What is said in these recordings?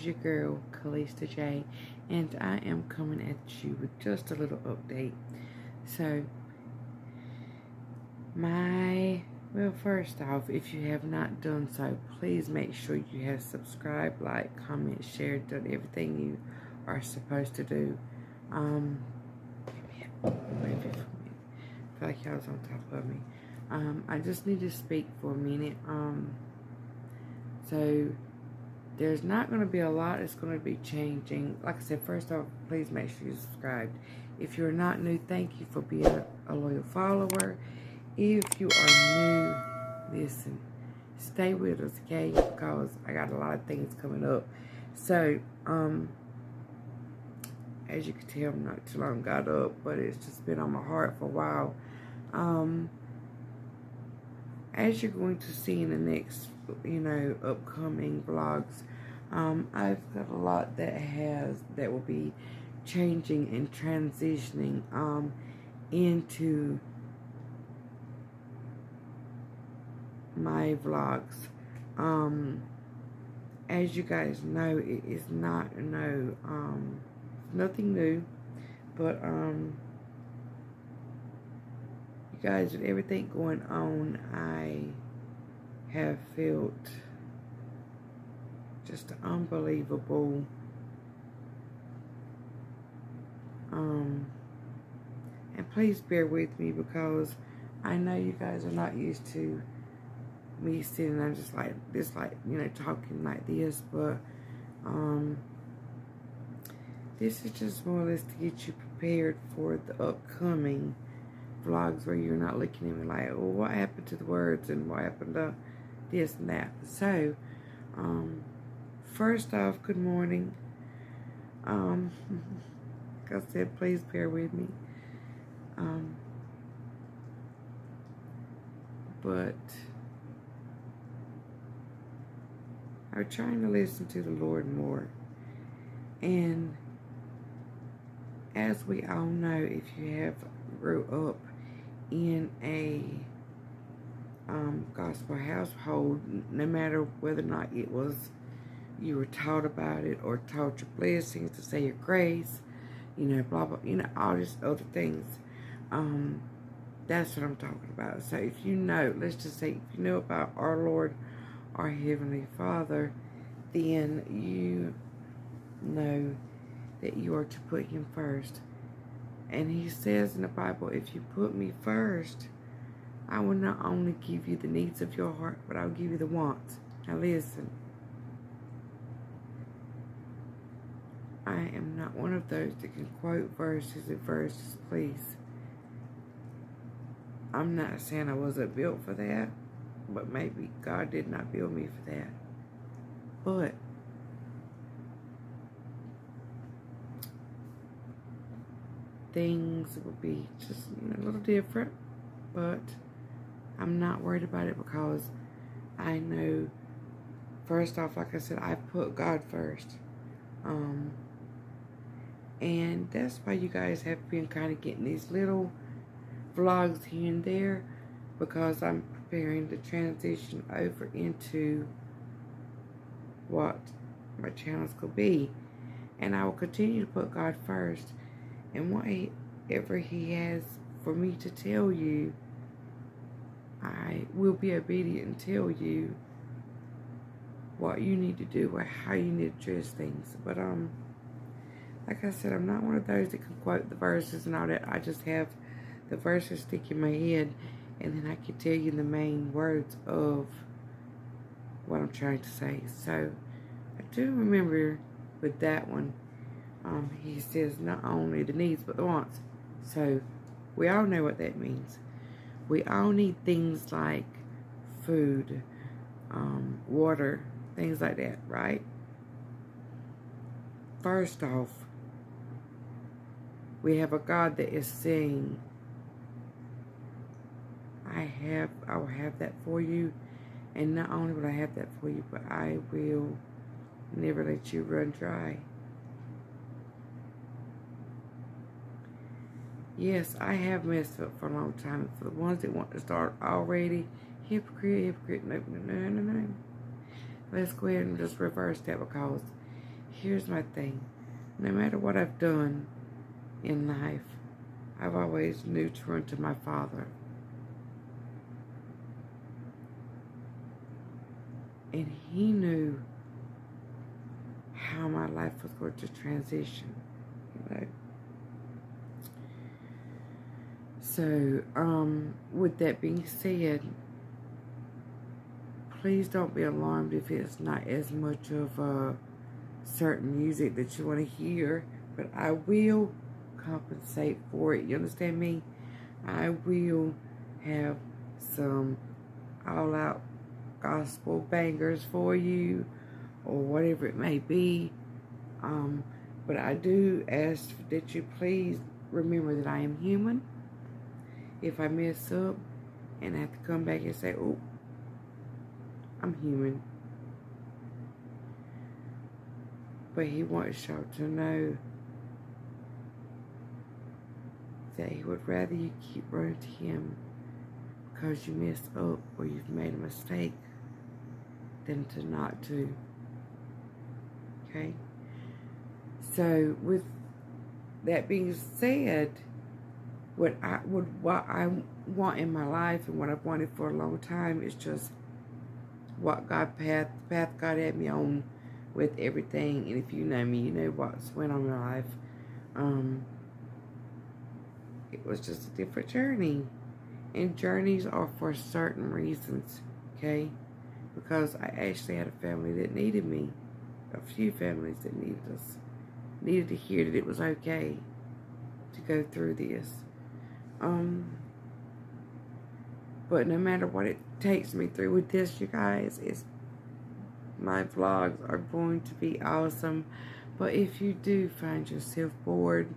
your girl, Kalista J, and I am coming at you with just a little update. So, first off, if you have not done so, please make sure you have subscribed, like, comment, shared, done everything you are supposed to do. Maybe for me. I feel like y'all was on top of me. I just need to speak for a minute. So there's not going to be a lot that's going to be changing. Like I said, first off, please make sure you're subscribed. If you're not new, thank you for being a loyal follower. If you are new, listen, stay with us, okay? Because I got a lot of things coming up. So, as you can tell, I'm not too long got up, but it's just been on my heart for a while. As you're going to see in the next, upcoming vlogs, I've got a lot that will be changing and transitioning into my vlogs. As you guys know, it is nothing new, but you guys, with everything going on, I have felt just unbelievable and please bear with me, because I know you guys are not used to me sitting there just like talking like this, but this is just more or less to get you prepared for the upcoming vlogs, where you're not looking at me like, oh, what happened to the words and what happened to this and that. So first off, good morning. Like I said, please bear with me. But I'm trying to listen to the Lord more. And as we all know, if you have grew up in a gospel household, no matter whether or not it was you were taught about it or taught your blessings, to say your grace, blah blah, all these other things, that's what I'm talking about. So if you know, let's just say, if you know about our Lord, our Heavenly Father, then you know that you are to put Him first. And He says in the Bible, if you put me first, I will not only give you the needs of your heart, but I'll give you the wants. Now listen, I am not one of those that can quote verses and verses, please. I'm not saying I wasn't built for that, but maybe God did not build me for that. But things will be just a little different, but I'm not worried about it, because I know, first off, like I said, I put God first. And that's why you guys have been kind of getting these little vlogs here and there, because I'm preparing to transition over into what my channels could be. And I will continue to put God first. And whatever He has for me to tell you, I will be obedient and tell you what you need to do or how you need to address things. But like I said, I'm not one of those that can quote the verses and all that. I just have the verses stick in my head, and then I can tell you the main words of what I'm trying to say. So I do remember with that one, He says not only the needs but the wants. So we all know what that means. We all need things like food, water, things like that, right? First off, we have a God that is saying, I will have that for you. And not only will I have that for you, but I will never let you run dry. Yes, I have messed up for a long time. For the ones that want to start already, hypocrite, no. Let's go ahead and just reverse that, because here's my thing. No matter what I've done in life, I've always knew to run to my Father. And He knew how my life was going to transition, you know. So, with that being said, please don't be alarmed if it's not as much of certain music that you want to hear, but I will compensate for it. You understand me? I will have some all-out gospel bangers for you, or whatever it may be. But I do ask that you please remember that I am human. If I mess up and I have to come back and say, oh, I'm human. But He wants y'all to know that He would rather you keep running to Him because you messed up or you've made a mistake than to not to. Okay? So with that being said, what I want in my life and what I've wanted for a long time is just what the path God had me on with everything. And if you know me, you know what's went on in my life. It was just a different journey. And journeys are for certain reasons, okay? Because I actually had a family that needed me. A few families that needed us. Needed to hear that it was okay to go through this. But no matter what it takes me through with this, you guys, my vlogs are going to be awesome. But if you do find yourself bored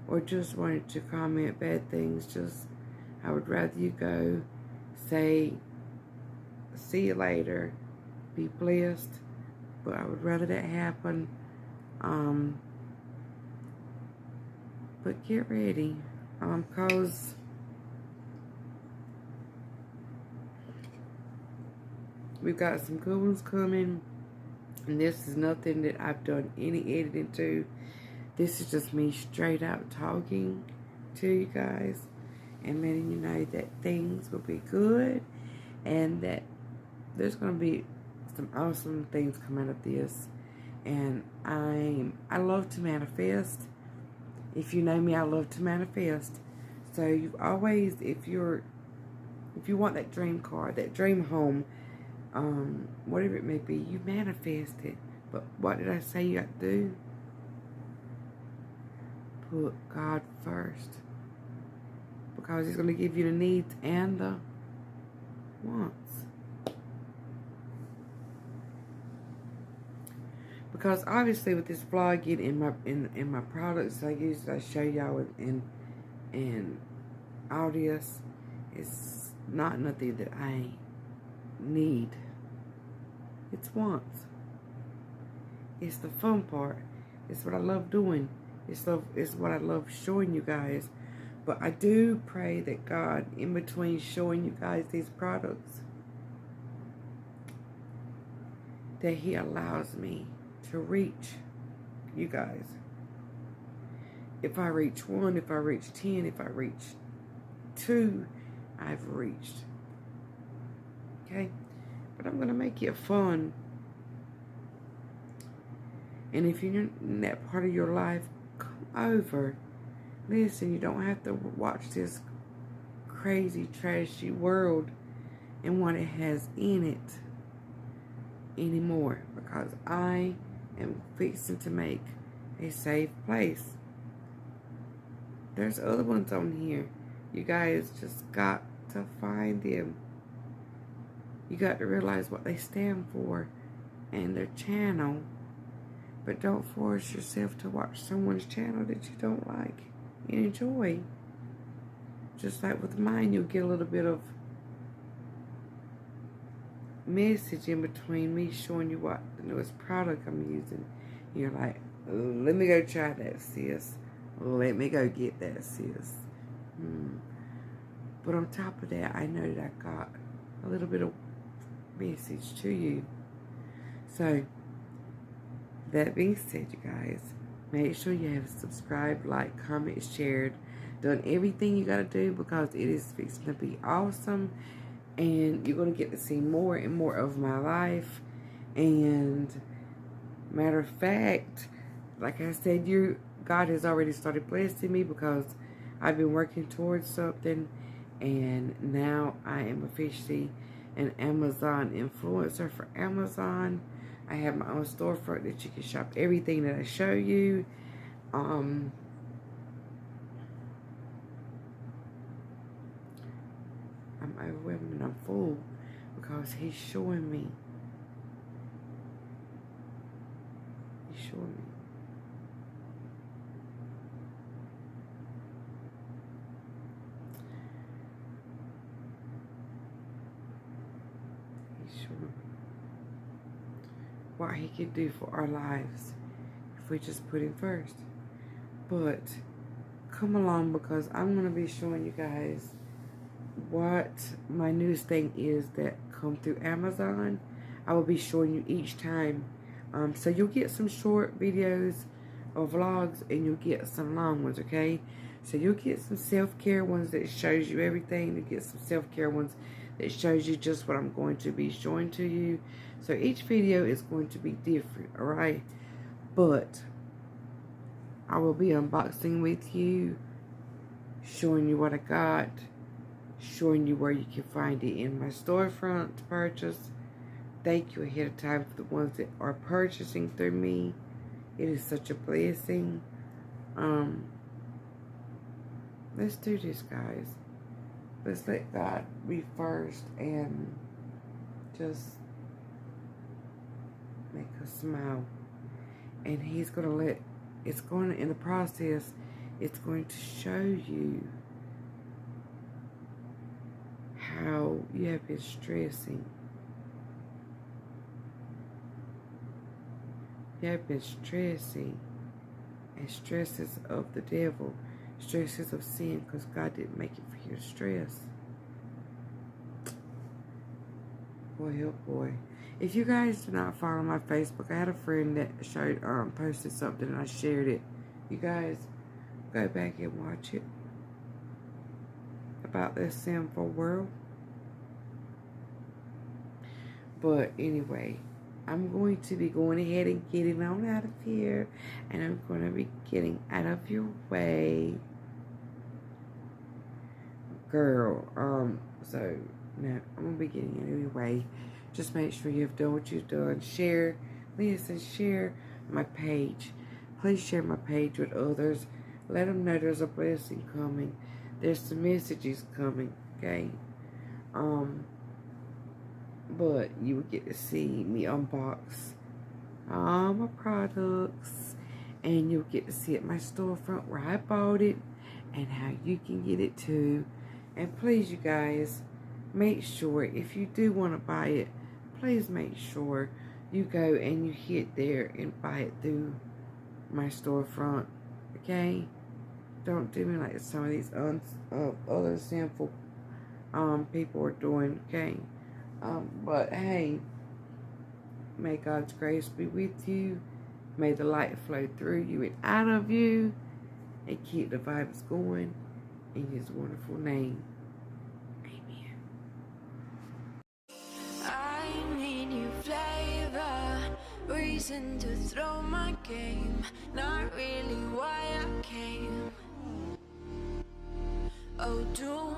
or just wanted to comment bad things, I would rather you go say, see you later, be blessed. But I would rather that happen. But get ready, cause we've got some good ones coming, and this is nothing that I've done any editing to. This is just me straight out talking to you guys and letting you know that things will be good and that there's going to be some awesome things come out of this. And I love to manifest. If you know me, I love to manifest. So you always, if you want that dream car, that dream home, whatever it may be, you manifest it. But what did I say you got to do? Put God first. Because He's going to give you the needs and the wants. Because obviously with this vlogging in my products I use, I show y'all in all this, it's not nothing that I need. It's wants. It's the fun part. It's what I love doing. It's what I love showing you guys. But I do pray that God, in between showing you guys these products, that He allows me to reach you guys. If I reach 1, if I reach 10, if I reach 2, I've reached. Okay? But I'm going to make it fun. And if you're in that part of your life, come over. Listen, you don't have to watch this crazy, trashy world and what it has in it anymore. Because I am fixing to make a safe place. There's other ones on here. You guys just got to find them. You got to realize what they stand for and their channel. But don't force yourself to watch someone's channel that you don't like and enjoy. Just like with mine, you'll get a little bit of message in between me showing you what the newest product I'm using. You're like, let me go try that, sis. Let me go get that, sis. But on top of that, I know that I got a little bit of message to you. So, that being said, you guys, make sure you have subscribed, like, comment, shared, done everything you gotta do, because it is fixing to be awesome, and you're gonna get to see more and more of my life. And matter of fact, like I said, God has already started blessing me, because I've been working towards something, and now I am officially an Amazon influencer for Amazon. I have my own storefront that you can shop everything that I show you. I'm overwhelmed and I'm full, because he's showing me. He's showing me. He's showing me what he could do for our lives if we just put him first. But come along, because I'm going to be showing you guys what my newest thing is that come through Amazon. I will be showing you each time. So you'll get some short videos or vlogs, and you'll get some long ones, okay? So you'll get some self-care ones that shows you everything. You'll get some self-care ones that shows you just what I'm going to be showing to you. So each video is going to be different, alright? But I will be unboxing with you, showing you what I got, showing you where you can find it in my storefront to purchase. Thank you ahead of time for the ones that are purchasing through me. It is such a blessing. Let's do this, guys. Let's let God be first and just make us smile. And he's going to let, it's going to, in the process, it's going to show you how you have been stressing. You have been stressing, and stresses of the devil, stresses of sin, because God didn't make it for your stress. Boy, oh boy. If you guys do not follow my Facebook, I had a friend that showed, posted something, and I shared it. You guys, go back and watch it, about this sinful world. But anyway, I'm going to be going ahead and getting on out of here, and I'm going to be getting out of your way, girl. So now I'm gonna be getting out of your way. Just make sure you've done what you've done. Share, listen, share my page. Please share my page with others. Let them know there's a blessing coming. There's some messages coming, okay? But you will get to see me unbox all my products, and you'll get to see at my storefront where I bought it and how you can get it too. And please, you guys, make sure if you do want to buy it, please make sure you go and you hit there and buy it through my storefront, okay? Don't do me like some of these other sinful people are doing, okay? But hey, may God's grace be with you. May the light flow through you and out of you, and keep the vibes going in his wonderful name. Amen. I need new flavor, reason to throw my game, not really why I came. Oh, do